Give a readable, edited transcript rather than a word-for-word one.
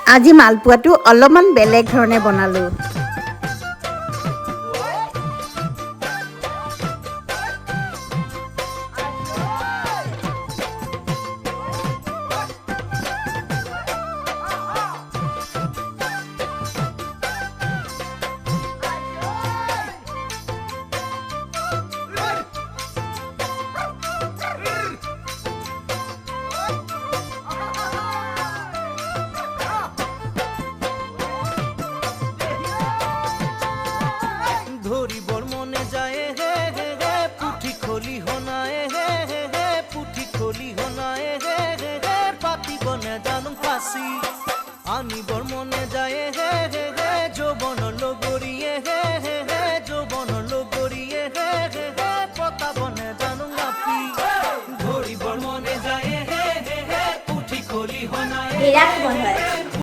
আজি মালপোৱাটো অলপমান বেলেগ ধৰণে বনালোঁ। ধরিবর মনে যায় হে হে হে পুঠি খলি হনায় হে হে হে পুঠি খলি হনায় হে হে হে পাতি বনে জানুম ফাঁসি আনিবর মনে যায় হে হে হে যৌবন লগরিয়ে হে হে হে যৌবন লগরিয়ে হে হে হে পতা বনে জানুম নাপি ধরিবর মনে যায় হে হে হে পুঠি খলি হনায় বিরাট মন হয়